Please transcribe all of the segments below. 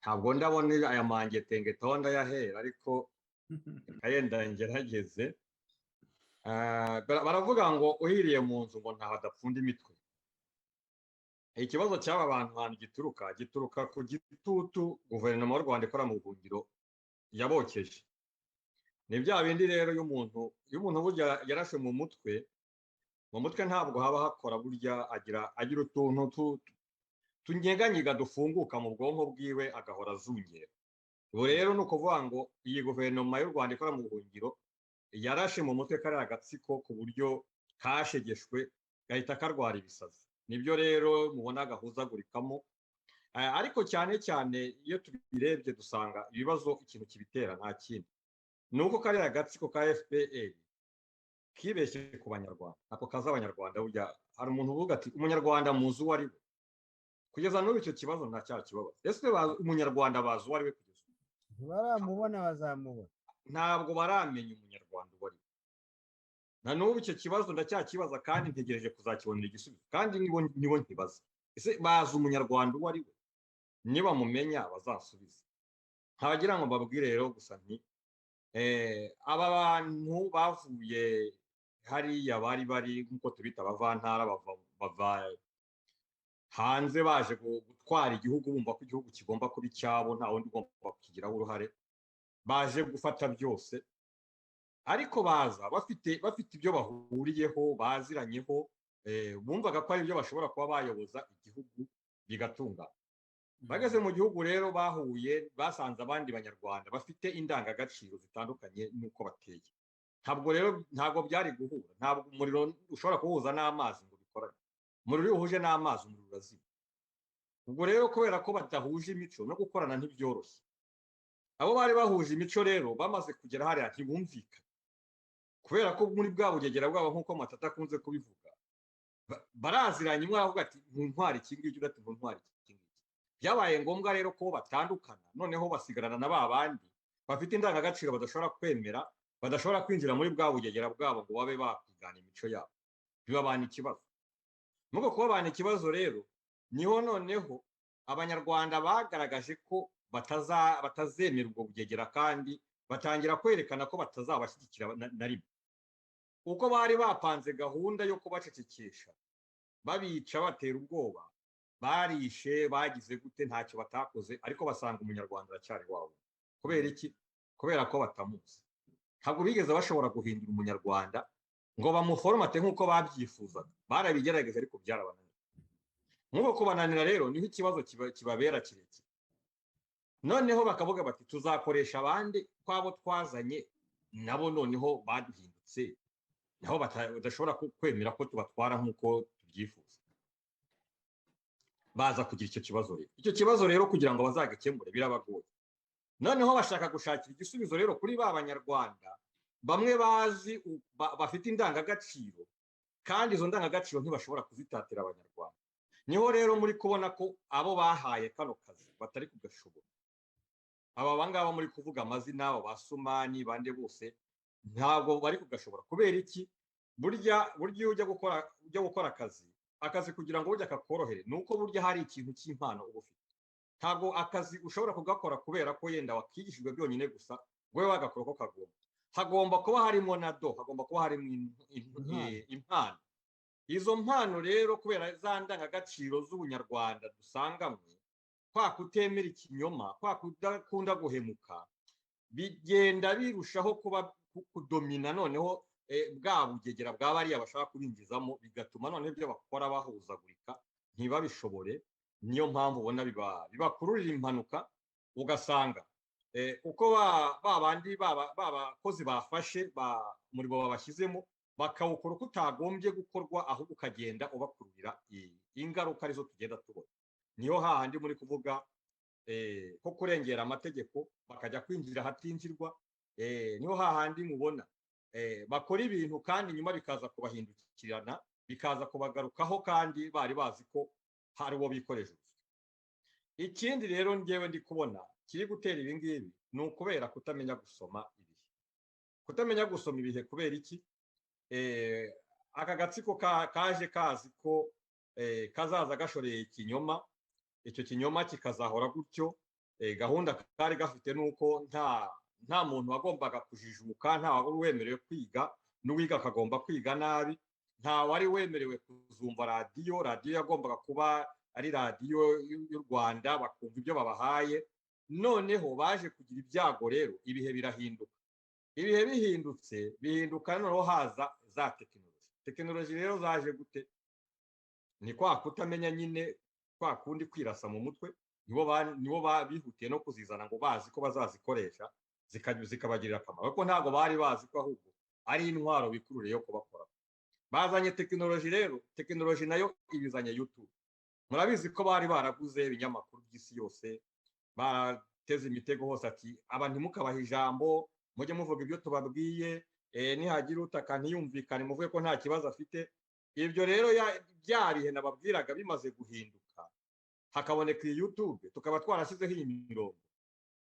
ntabwo ndabona aya mangetenge tonda yahera ariko kayenda ngerageze. Baravuga ngo uhiriye mu nzu ngo ntaho adapfunda imitwe. Ikibazo cy'aba bantu ahantu gituruka ku gitutu guverinoma y'u Rwanda ikora mu buhungiro yabokeje. Ni bya bindi rero y'umuntu burya yarashe mu mutwe ntabwo haba hakora burya agira utuntu tunyeganyiga dufunguka mu bwonko bwiwe agahora azungera. Ubu rero ni ukuvuga ngo iyi guverinoma y'u Rwanda ikora mu buhungiro yarashe mu mutwe kariya agatsiko ku buryo kashegeshwe gahita karwara ibisazi. Nibyo rero mubona gahuzagurikamo, ariko cyane cyane iyo tubirebye dusanga ibibazo ikintu kibitera nta kindi ni uko kariya agatsiko ka FPR kibeshye ku banyarwanda. Ako kaza abanyarwanda burya hari umuntu uvuga ati umunyarwanda muzi uwo ari we. Kugeza n'ubu icyo kibazo nta cyaha kibabaza. Ese umunyarwanda bazi uwo ari we kugeza ubu? Ntibaramubona, bazamubona. Ntabwo baramenya umunyarwanda uwo ari we. Na n'ubu icyo kibazo ndacyakibaza kandi ntegereje kuzakibonera igisubizo. Kandi nibo ntibaza. Ese bazi umunyarwanda uwo ari we? Niba mumenya bazasubiza. Ntabagira ngo mbabwire rero gusa nti aba bantu bavuye hariya bari nk'uko tubita abavantara bava hanze baje gutwara igihugu bumva ko igihugu kigomba kuba icyabo nta wundi ugomba kukigiraho uruhare. Baje gufata byose ariko baza bafite ibyo bahuriyeho baziranyeho, bumvaga ko ari byo bashobora kuba bayoboza igihugu bigatungana. Bageze mu gihugu rero bahuye basanze abandi banyarwanda bafite indangagaciro zitandukanye n'uko bateye. Ntabwo byari guhura. Ntabwo umuriro ushobora kuwuhuza n'amazi ngo bikorane. Umuriro iyo uhuje n'amazi umuriro urazima. Ubwo rero kubera ko badahuje imico no gukorana ntibyoroshye, abo bari bahuje imico rero bamaze kugera hariya ntibumvikana, kubera ko muri bwa bugegera bwabo nk'uko Matata akunze kubivuga baraziranye. Umwe aravuga ati ntuntware iki ngiki, undi ati ntuntware iki ngiki. Byabaye ngombwa rero ko batandukana, noneho basigarana na ba bandi bafite indangagaciro badashobora kwemera, badashobora kwinjira muri bwa bugegera bwabo ngo babe bakwigana imico yabo. Bibabana ikibazo. Nuko kubabana ikibazo rero niho noneho abanyarwanda bagaragaje ko batazemera ubwo bugegera kandi batangira kwerekana ko batazabashyigikira na rimwe. Uko bari bapanze gahunda yo kubacecekesha, babica, batera ubwoba, barishe, bagize gute, ntacyo batakoze, ariko basanga umunyarwanda aracyari wawe. Kubera iki? Kubera ko batamuzi. Ntabwo bigeze bashobora guhindura umunyarwanda ngo bamuforomate nk'uko babyifuzaga. Barabigerageje ariko byarabananiye. Nk'uko kubananira rero niho ikibazo kibabera kirekire. Noneho bakavuga bati tuzakoresha abandi kwabo twazanye nabo noneho baduhindutse, naho badashobora kwemera ko tubatwara nk'uko tubyifuza. Baza kugira icyo kibazo rero. Icyo kibazo rero kugira ngo bazagikemure birabagoye. Noneho bashaka gushakira igisubizo rero kuri ba banyarwanda bamwe bazi bafite indangagaciro, kandi izo ndangagaciro ntibashobora kuzitatira abanyarwanda. Niho rero muri kubona ko abo bahaye kano kazi batari kugashobora. Aba bangaba muri kuvuga amazina, abo basumani bande bose ntabwo bari kugashobora. Kubera iki? Burya ujya gukora akazi kugira ngo ujya kakorohere nuko burya hari ikintu cy'impano uba ufite. Ntabwo akazi ushobora kugakora kubera ko yenda wakigishijwe byonyine gusa we wagakora ko kagomba. Hagomba kuba harimo na hagomba kuba harimo impano. Izo mpano rero kubera za ndangagaciro z'ubunyarwanda dusangamwe, kwa kutemera ikinyoma, kwa kudakunda guhemuka, bigenda birushaho kuba kudomina noneho bwa bugegera bwa bariya bashaka kubinjizamo, bigatuma noneho ibyo bakora bahuzagurika ntibabishobore. Niyo mpamvu ubona bibakururira impanuka, ugasanga uko babandi babakozi bafashe muri bo babashyizemo bakawukora uko utagombye gukorwa, ahubwo ukagenda ubakururira ingaruka arizo tugenda tubona. Niyo hahandi muri kuvuga ko kurengera amategeko bakajya kwinjira hatinjirwa. Niho hahandi mubona bakora ibintu kandi nyuma bikaza kubahindukirana, bikaza kubagarukaho kandi bari bazi ko hari uwo bikoreje. Ikindi rero ngewe ndi kubona kiri gutera ibi ngibi ni ukubera kutamenya gusoma ibihe. Kutamenya gusoma ibihe kubera iki? Aka gatsiko kaje kazi ko kazaza gashoreye ikinyoma, icyo kinyoma kikazahora gutyo, gahunda kari gafite nuko nta muntu wagombaga kujijuka, nta wari wemerewe kwiga, n'uwiga akagomba kwiga nabi, nta wari wemerewe kuzumva radiyo yagombaga kuba ari radiyo y'u Rwanda bakumva ibyo babahaye. Noneho baje kugira ibyago rero, ibihe birahinduka. Ibihe bihinduka noneho haza za tekinoloji rero zaje gute? Ni kwa kutamenya nyine, kwa kundi kwirasa mu mutwe, nibo bihutiye no kuzizana ngo bazi ko bazazikoresha zikabagirira akamaro, ariko ntabwo bari bazi ko ahubwo ari intwaro bikururiye yo kubakora. Bazanye tekinoloji rero, tekinoloji nayo ibizanye YouTube. Murabizi ko bari baraguze ibinyamakuru by'isi yose, barateze imitego hose ati aba ntimukabaha ijambo, mujye muvuga ibyo tubabwiye, nihagira utaka ntiyumvikane muvuge ko nta kibazo afite. Ibyo rero bya bihe nababwiraga bimaze guhinduka, hakaboneka iyi YouTube, tukaba twarashyizeho iyi mirongo,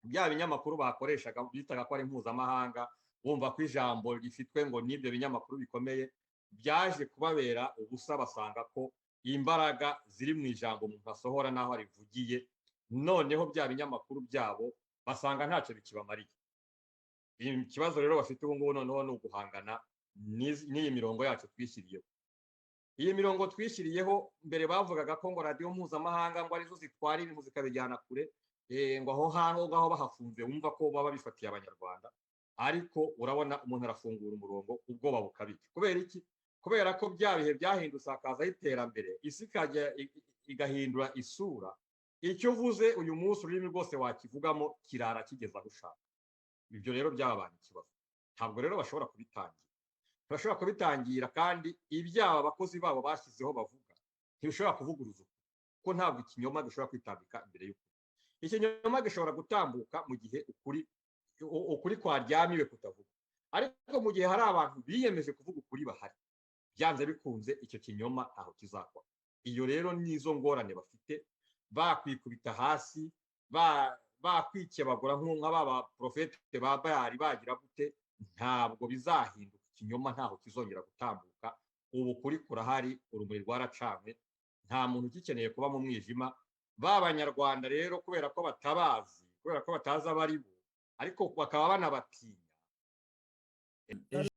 bya binyamakuru bakoreshaga bitaga ko ari mpuzamahanga, bumva ko ijambo rifitwe ngo n'ibyo binyamakuru bikomeye, byaje kubabera ubusa. Basanga ko imbaraga ziri mu ijambo umuntu asohora n'aho arivugiye, noneho bya binyamakuru byabo basanga ntacyo bikibamariye. Ikibazo rero bafite ubu ngubu noneho ni uguhangana n'iyi mirongo yacu twishyiriyeho. Iyi mirongo twishyiriyeho, mbere bavugaga ko ngo radiyo mpuzamahanga ngo arizo zitwara ibintu zikabijyana kure, ngo aho ngaho bahafunze wumva ko baba bifatiye Abanyarwanda, ariko urabona umuntu arafungura umurongo ubwoba bukabije. Kubera iki? Kubera ko bya bihe byahindutse, hakazaho iterambere, isi ikajya igahindura isura. Icyo uvuze uyu munsi ururimi rwose wakivugamo kirara kigeza aho ushaka. Ibyo rero byababanye ikibazo. Ntabwo rero bashobora kubitangira, kandi ibyaba abakozi babo bashyizeho bavuga ntibishobora kuvuguruza ukuri, kuko ntabwo ikinyoma gishobora kwitambika imbere y'ukuri. Ikinyoma gishobora gutambuka mu gihe ukuri kwaryamiwe kutavuga, ariko mu gihe hari abantu biyemeje kuvuga ukuri bahari, byanze bikunze icyo kinyoma ntaho kizakora. Iyo rero nizo ngorane bafite, bakwikubita hasi, bakwikebagura nk'aba profete ba Bayali bagira gute, ntabwo bizahinduka. Ikinyoma ntaho kizongera gutambuka. Ubu kuri kurahari, urumuri rwaracanywe, nta muntu ugikeneye kuba mu mwijima. B'Abanyarwanda rero kubera ko batabazi, kubera ko batazi abari bo, ariko bakaba banabatinya,